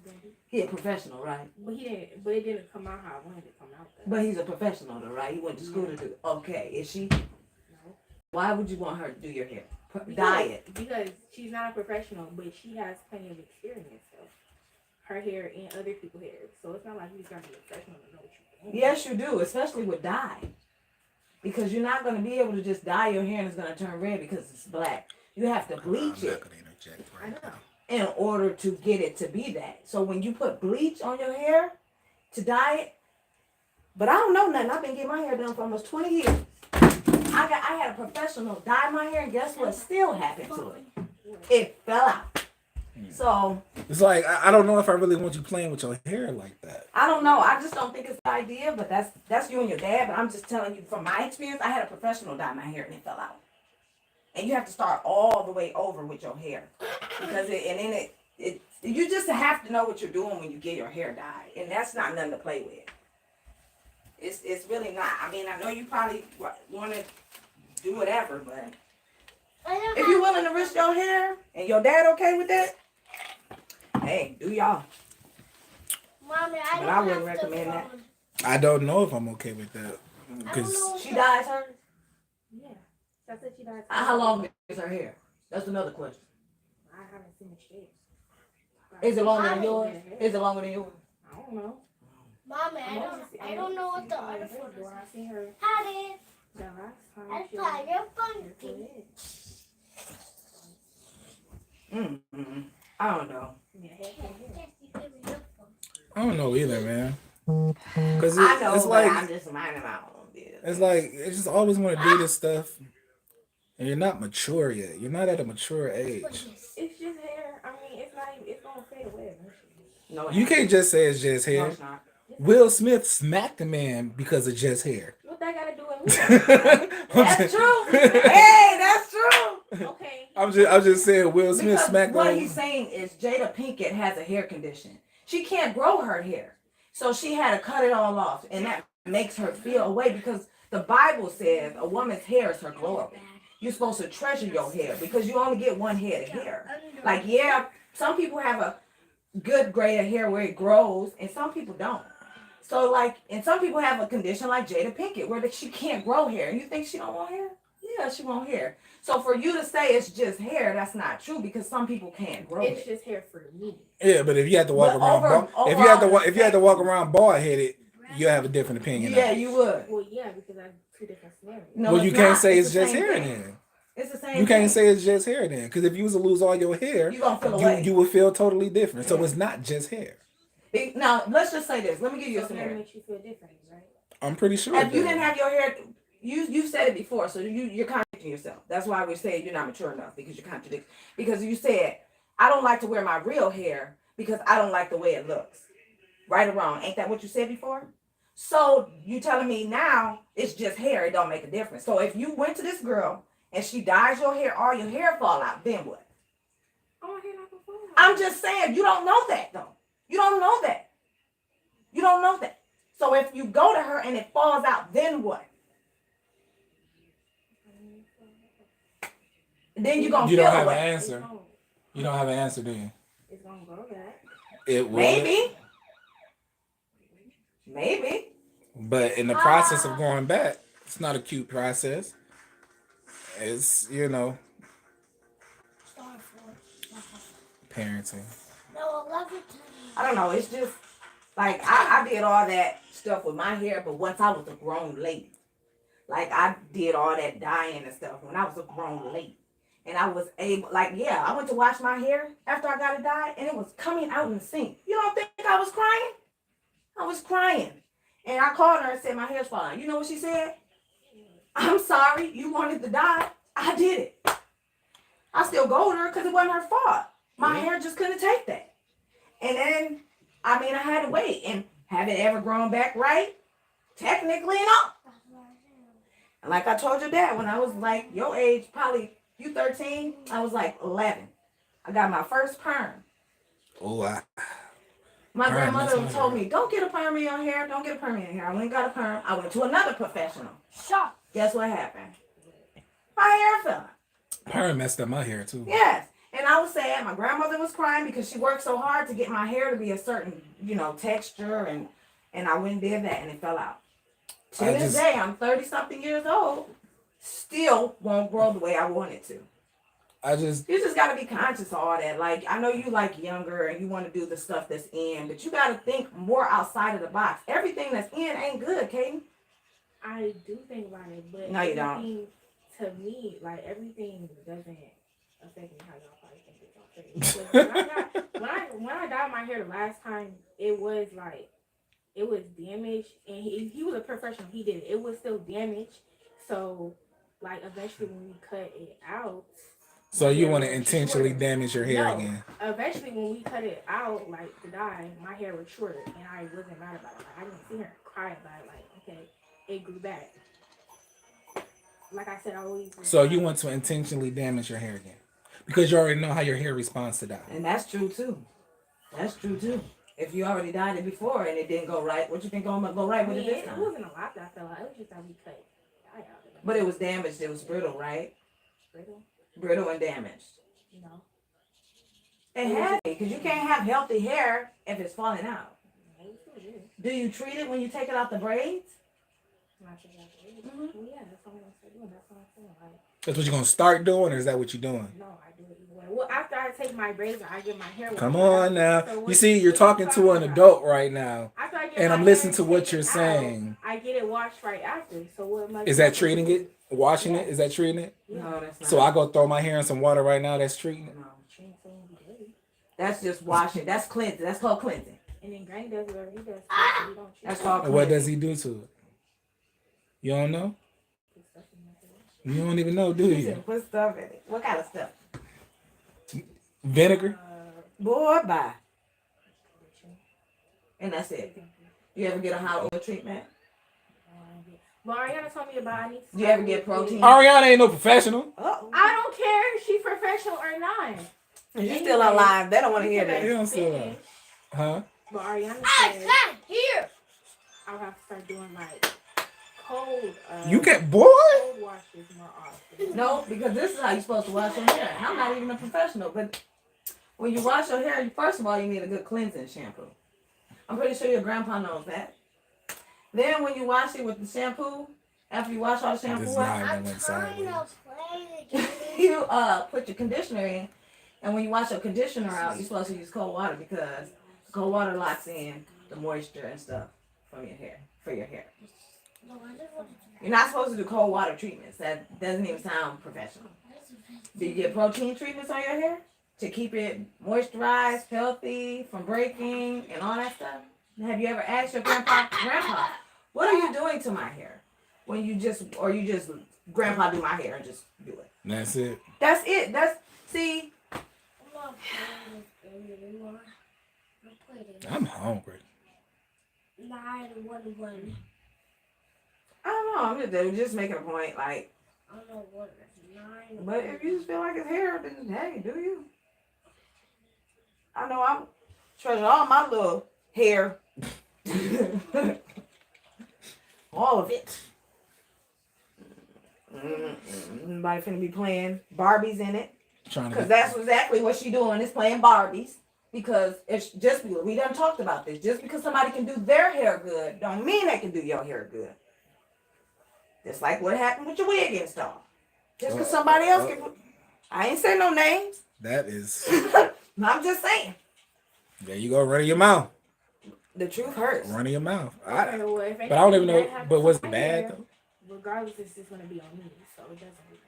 daddy. He a professional, right? But he didn't. But it didn't come out how I wanted it to come out. Though. But he's a professional, though, right? He went to school to do. Okay, is she? No. Why would you want her to do your hair? Because- Diet. Because she's not a professional, but she has plenty of experience. So her hair and other people's hair. So it's not like you just gotta be a professional to know what you're doing. Yes, you do, especially with dye. Because you're not going to be able to just dye your hair and it's going to turn red because it's black. You have to bleach I'm it not gonna interject I right know. now. in order to get it to be that. So when you put bleach on your hair to dye it, but I don't know nothing. I've been getting my hair done for almost 20 years. I had a professional dye my hair, and guess what still happened to it? It fell out. So It's like I don't know if I really want you playing with your hair like that. I don't know. I just don't think it's the idea, but that's you and your dad. But I'm just telling you from my experience, I had a professional dye my hair and it fell out. And you have to start all the way over with your hair. Because you just have to know what you're doing when you get your hair dyed. And that's not nothing to play with. It's really not. I mean, I know you probably want to do whatever, but if you're willing to risk your hair and your dad okay with that, hey, do y'all. Mommy, I But don't I wouldn't have the recommend that. phone. I don't know if I'm okay with that I don't because know. She dyes hers? Yeah. That's what she does. How long is her hair? That's another question. I haven't seen the shape. Is it longer than Mommy. yours? Is it longer than yours? I don't know. Mommy, I don't know what the other phone phone is. I seen her Had it. the last time. I she thought was- you're That's what funky. it is. I don't know. Yeah, hair. I don't know either, man. Because I know, it's but like I'm just minding my own business. it's like it's just always want to do this stuff, and you're not mature yet. You're not at a mature age. It's just hair. I mean, it's not even, it's gonna fade away eventually. No, it You can't just say it's just No, hair. it's not. Will Smith smacked a man because of just hair. What that gotta do with me? That's true. Hey, that's true. Okay. I'm just saying Will Smith Because smacked what on. he's saying is Jada Pinkett has a hair condition. She can't grow her hair. So she had to cut it all off. And that makes her feel away because the Bible says a woman's hair is her glory. You're supposed to treasure your hair because you only get one head of hair. Like, yeah, some people have a good grade of hair where it grows and some people don't. So, like, and some people have a condition like Jada Pinkett where she can't grow hair. And you think she don't want hair? Yeah, she want hair. So for you to say it's just hair, that's not true because some people can't grow It's it. just hair for me. Yeah, but if you had to walk But around, if you had to walk around bald headed, you have a different opinion. Yeah, on it. you would. Well, yeah, because that's two different scenarios. No, Well, you it's can't not. say it's the just same hair thing. then. It's the same You can't thing. say it's just hair then, because if you was to lose all your hair, You're going to feel away. you would feel totally different. So Yeah. it's not just hair. Now, let's just say this. Let me give you a So hair scenario. makes you feel different, right? I'm pretty sure. If it you does. didn't have your hair, you said it before, so you're contradicting yourself. That's why we say you're not mature enough because you're contradicting. Because you said, I don't like to wear my real hair because I don't like the way it looks. Right or wrong? Ain't that what you said before? So you telling me now it's just hair, it don't make a difference. So if you went to this girl and she dyes your hair, all your hair fall out, then what? Oh, my hair not gonna fall out. I'm just saying, you don't know that though. You don't know that. You don't know that. So if you go to her and it falls out, then what? Then you're gonna You feel don't have an away. It's answer. gonna, You don't have an answer, do you? it's gonna go back. It would. Maybe. But in the process of going back, it's not a cute process. It's, parenting. No, 11 I don't know. It's just like I did all that stuff with my hair, but once I was a grown lady. Like I did all that dyeing and stuff when I was a grown lady. And I was able, I went to wash my hair after I got it dyed and it was coming out in the sink. You don't think I was crying? I was crying. And I called her and said, my hair's falling. You know what she said? I'm sorry. You wanted to dye. I did it. I still go to her because it wasn't her fault. My hair just couldn't take that. And then, I had to wait. And have it ever grown back right? Technically, no. And like I told your dad, when I was like your age, probably you 13, I was like 11. I got my first perm. Oh, My Perm, grandmother that's told hard. me, don't get a perm in your hair. Don't get a perm in your hair. I went and got a perm. I went to another professional. Shop. Guess what happened? My hair fell out. perm messed up my hair too. Yes. And I was sad. My grandmother was crying because she worked so hard to get my hair to be a certain, texture, and I went and did that, and it fell out. To this day, I'm 30 something years old, still won't grow the way I want it to. You just gotta be conscious of all that. Like, I know you like younger and you want to do the stuff that's in, but you gotta think more outside of the box. Everything that's in ain't good, Katie. I do think about it, but No, you don't. everything, to me, like everything doesn't affect me how y'all probably think it's okay. Because when I dyed my hair the last time, it was damaged, and he was a professional. He did it. It was still damaged. So, like, eventually when we cut it out. So you want to intentionally damage your hair again? Eventually when we cut it out, like the dye, my hair was shorter, and I wasn't mad about it. Like, I didn't see her cry about it. Like, okay, it grew back. Like I said, I always. So you want to intentionally damage your hair again because you already know how your hair responds to dye. And that's true too. If you already dyed it before and it didn't go right, what you think gonna go right with it this time? It wasn't a lot that fell out. It was just that we cut dye out. But it was damaged. It was brittle, right? Brittle? Brittle and damaged. No. It had to be, because you can't have healthy hair if it's falling out. Do you treat it when you take it out the braids? Mm-hmm. Well, yeah, that's what I'm gonna start doing. That's what I'm saying. Like, That's what you're gonna start doing, or is that what you're doing? no, I do it either way. Well, after I take my braids, I get my hair. Come washed on out. now. So You see, you're talking to an adult right now, and I'm listening to what you're saying. I get it washed right after. So what am I? Is that treating it? Washing it? Is that treating it? No, that's not. So I go throw my hair in some water right now. That's treating it. No. That's just washing. That's cleansing. That's called cleansing. And then Granny does whatever he does. We don't That's called And cleansing. what does he do to it? You don't know? You don't even know, do you? Put stuff in it. What kind of stuff? Vinegar? Boy, bye. And that's it. You ever get a hot oil treatment? Well, Ariana told me about. Do you ever get protein? Ariana ain't no professional. Oh, I don't care if she's professional or not. you still alive. They don't want to hear They that. don't say that. Huh? But Ariana said Here. I'll have to start doing like cold. You can't, boy. Cold washes more often. No, because this is how you're supposed to wash your hair. I'm not even a professional, but when you wash your hair, first of all, you need a good cleansing shampoo. I'm pretty sure your grandpa knows that. Then when you wash it with the shampoo, after you wash all the shampoo This out, line I'm went trying to sideways. play the game. you put your conditioner in, and when you wash your conditioner out, you're supposed to use cold water because cold water locks in the moisture and stuff from your hair, for your hair. You're not supposed to do cold water treatments. That doesn't even sound professional. Do you get protein treatments on your hair to keep it moisturized, healthy, from breaking, and all that stuff? Have you ever asked your grandpa, what are you doing to my hair? When you just grandpa do my hair and just do it. That's it. That's it. See. I'm not playing this game anymore. I played it. I'm hungry. 911. I don't know. I'm just making a point. Like, I don't know what it is. 9. but if you just feel like it's hair, then hey, do you? I know I'm treasure all my little hair. All of it. Nobody finna be playing Barbies in it. Trying to Because that's exactly what she doing is playing Barbies. Because it's just, we done talked about this. Just because somebody can do their hair good, don't mean they can do your hair good. Just like what happened with your wig install. Just because somebody else can. I ain't saying no names. That is. I'm just saying. There you go, running your mouth. The truth hurts. Running your mouth. But I don't even know. But was it bad though? Regardless, it's just gonna be on me, so it doesn't really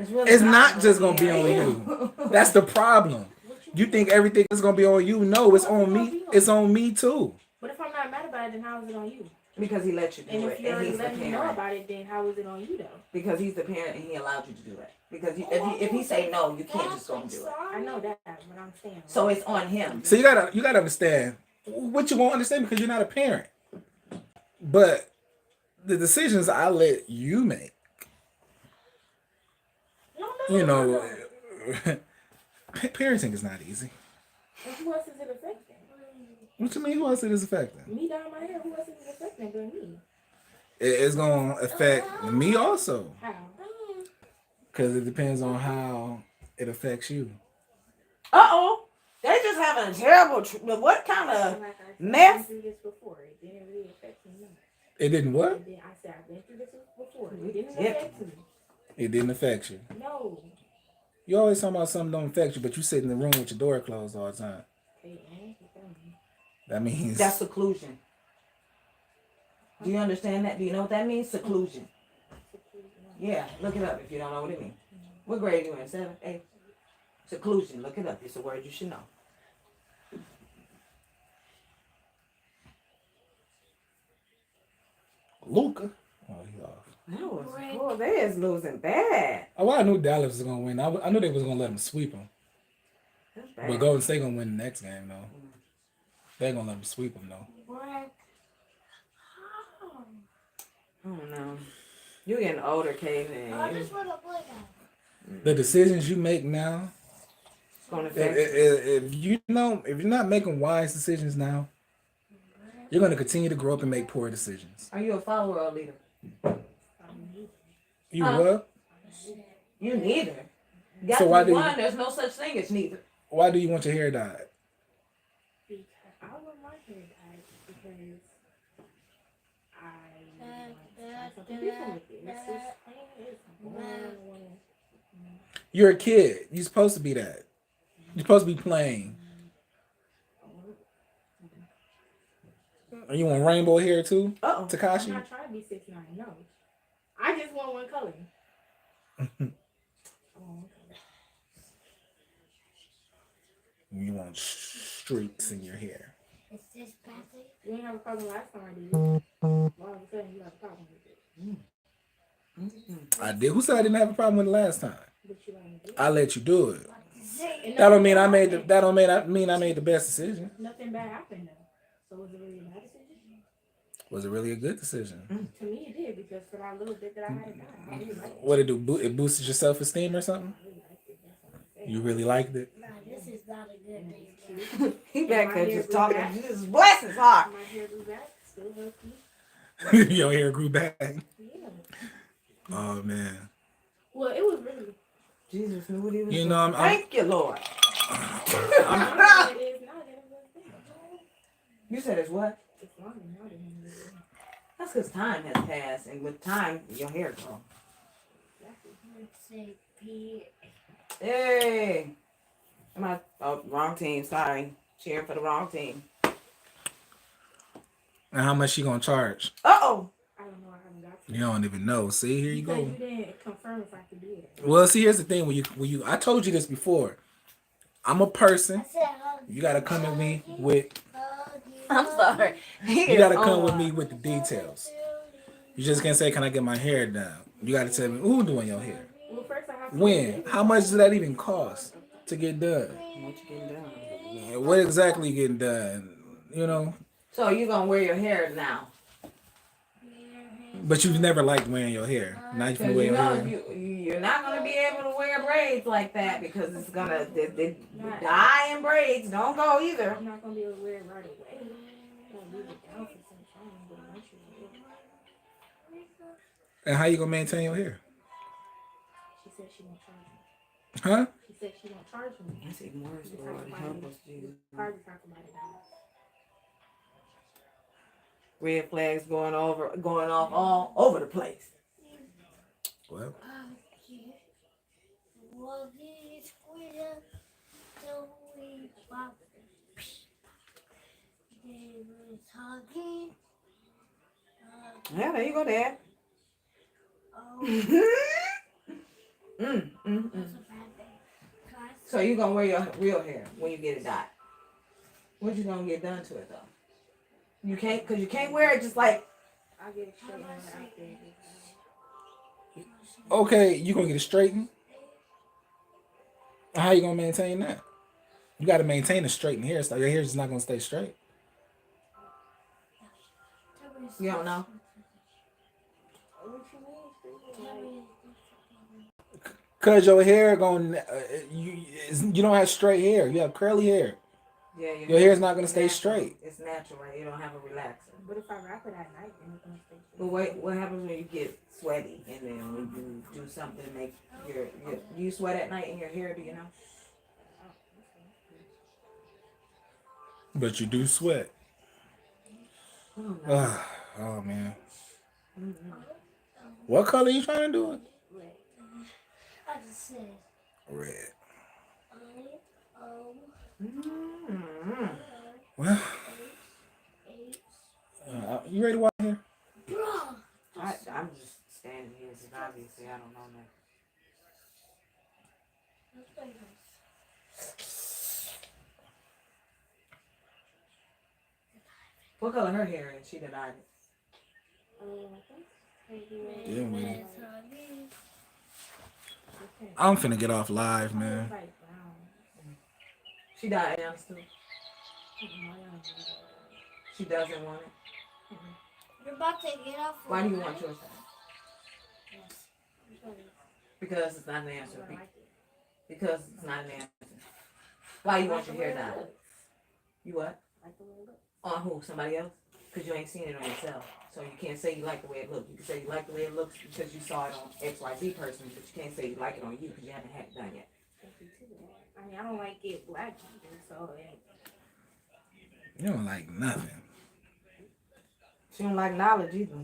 matter. Really It's not just gonna be on you. That's the problem. You think everything is gonna be on you? No, it's on me. It's on me too. But if I'm not mad about it, then how is it on you? Because he let you do And it. if you And already he's the let me know parent. about it, then how is it on you though? Because he's the parent and he allowed you to do it. Because if he say no, you can't just go and do it. I know that, but I'm saying. So it's on him. So you gotta understand what you won't understand because you're not a parent. But the decisions I let you make, you know, parenting is not easy. And who else is it affecting? What you mean? Who else it is affecting? Me down my hair. Who else is it affecting but me? It's gonna affect me also How? because it depends on how it affects you. Uh-oh. They just having a terrible, what kind of Like I said, I've mess? been through this before. It didn't really affect me much. It didn't what? And then I said I've been through this before. It didn't Yep. affect me. It didn't affect you. No. You always talking about something don't affect you, but you sit in the room with your door closed all the time. Hey, man, you feel me? That means That's seclusion. Do you understand that? Do you know what that means? Seclusion. Yeah, look it up if you don't know what it means. What grade you in? 7th, 8th? Seclusion. Look it up. It's a word you should know. Luca. Oh, he off. That was cool. They is losing bad. Oh, well, I knew Dallas was gonna win. I knew they was gonna let them sweep them. That's But bad. Golden State gonna win the next game though. They're gonna let them sweep them though. What? How? I don't know. You're getting older, I Kaden. just want to play that. The decisions you make now, It's gonna if, affect if you know, if you're not making wise decisions now, you're gonna continue to grow up and make poor decisions. Are you a follower or a leader? You Huh? what? You neither. Got So to why be do one. There's no such thing as neither. Why do you want your hair dyed? Because I want my hair dyed because I want something different with it. It's just plain. It's boring. You're a kid. You're supposed to be that. You're supposed to be playing. And you want rainbow hair too, Uh-oh. I'm Takashi? not trying to be 6'9". No, I just want one color. I want one color. You want streaks in your hair. Is this Patrick? You didn't have a problem last time I did it. All of a sudden, you have a problem with it. I did. Who said I didn't have a problem with it last time? But you let me do it. I let you do it. Say That don't mean I made the. That don't mean I made the best decision. Nothing bad happened though. So was it really a bad decision? Was it really a good decision? To me, it did because for that little bit that I had it done, I really liked it. What it do? It boosted your self esteem or something? I really liked it. That's what I'm saying. You really liked it? Nah, this is not a good thing. He back there just talking. Just bless his heart. My hair grew back, still healthy. Your hair grew back. Yeah. Oh man. Well, it was really. Jesus knew what he was You doing. know, I'm- Thank you, Lord. It is not. It was You said it's what? it's longer now than it was. That's because time has passed, and with time, your hair grows. Say P. Hey. Am I? Oh, wrong team. Sorry. Cheering for the wrong team. And how much she gonna charge? Uh-oh. I don't know. I haven't got to. You don't even know. See, here you Because go. you didn't confirm if I could do it. Well, see, here's the thing. When you, I told you this before. I'm a person. I said hug. You gotta come at me with. Hug you. I'm sorry. He You gotta is come on with one. me with the details. You just can't say, "Can I get my hair done?" You gotta tell me who doing your hair. Well, first I have to. When? How much does that even cost to get done? What you getting done? And what exactly getting done? You know. So you gonna wear your hair now? But you've never liked wearing your hair. Now you can Because wear you your know hair. you're not gonna be able to wear braids like that because it's gonna they dye in braids. Don't go either. I'm not gonna be able to wear it right away. I'm gonna leave it down for some time, but eventually I will. And how you gonna maintain your hair? She said she won't charge me. Huh? She said she won't charge me. That's even worse, Lord. Help us, Jesus. Hard to talk about it now. Red flags going off all over the place. Well, Talking. Yeah, there you go, Dad. Oh, Mm. that's a bad thing. So you gonna wear your real hair when you get it dyed? What you gonna get done to it though? You can't, cause you can't wear it just like. I'll get it straight out there. okay, you gonna get it straightened. How you gonna maintain that? You gotta maintain a straightened hairstyle. Your hair's just not gonna stay straight. You don't know. What you mean? Cause your hair going, you don't have straight hair. You have curly hair. Yeah, Your hair's not gonna it's stay natural. straight. It's natural, right? You don't have a relaxer. But if I wrap it at night, then it's gonna stay straight. But wait, what happens when you get sweaty and then when you do something to make your you sweat at night in your hair? Do you know? But you do sweat. Oh, no. Oh man. Mm-mm. What color you trying to do it? Red. I just said Red. Mm-mm. Well, eight. you ready to walk here? Bro. I'm just standing here because obviously I don't know nothing. What color her hair is? She denied it. Yeah, man. Okay. I'm finna get off live, man. Like brown. She dyed M's too. She doesn't want it. You're about to get off. Why do you want yours? Because it's not an answer. Because it's not an answer. Why you want your hair dyed? You what? On who? Somebody else? Because you ain't seen it on yourself. So you can't say you like the way it looks. You can say you like the way it looks because you saw it on XYZ person, but you can't say you like it on you because you haven't had it done yet. I mean, I don't like it black either, so You don't like nothing. She don't like knowledge either.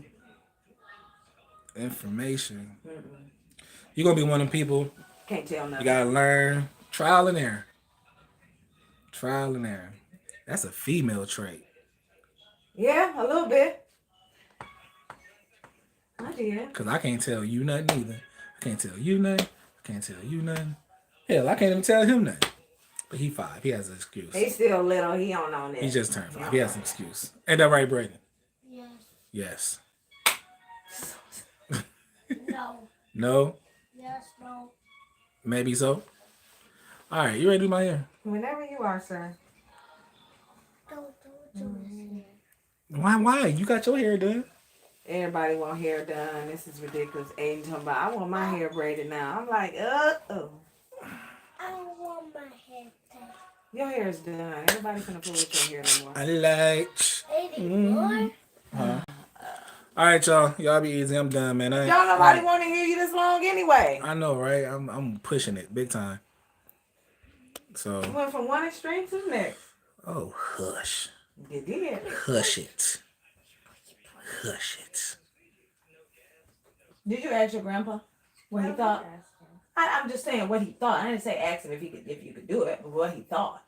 Information. Mm-mm. You're gonna be one of them people. Can't tell You nothing. gotta learn. Trial and error. Trial and error. That's a female trait. Yeah, a little bit. I did. Cause I can't tell you nothing either. I can't tell you nothing. I can't tell you nothing. Hell, I can't even tell him nothing. But he 5. He has an excuse. He's still little. He don't know that. He just turned 5. He has an excuse. Ain't that right, Brayden? Yes. Yes. No. No? Yes. No. Maybe so? Alright, you ready to do my hair? Whenever you are, sir. Don't do it. Why? You got your hair done. Everybody want hair done. This is ridiculous. Aiden talking about, I want my hair braided now. I'm like, uh-oh. I don't want my hair done. Your hair is done. Everybody finna fool with your hair no more. I like. 84. Huh? Alright, y'all. Y'all be easy. I'm done, man. Y'all nobody want to hear you this long anyway. I know, right? I'm pushing it big time. So, You went from one extreme to the next. oh, hush. You did. Hush it. Hush it. Did you ask your grandpa what he thought? I'm just saying what he thought. I didn't say ask him if you could do it, but what he thought.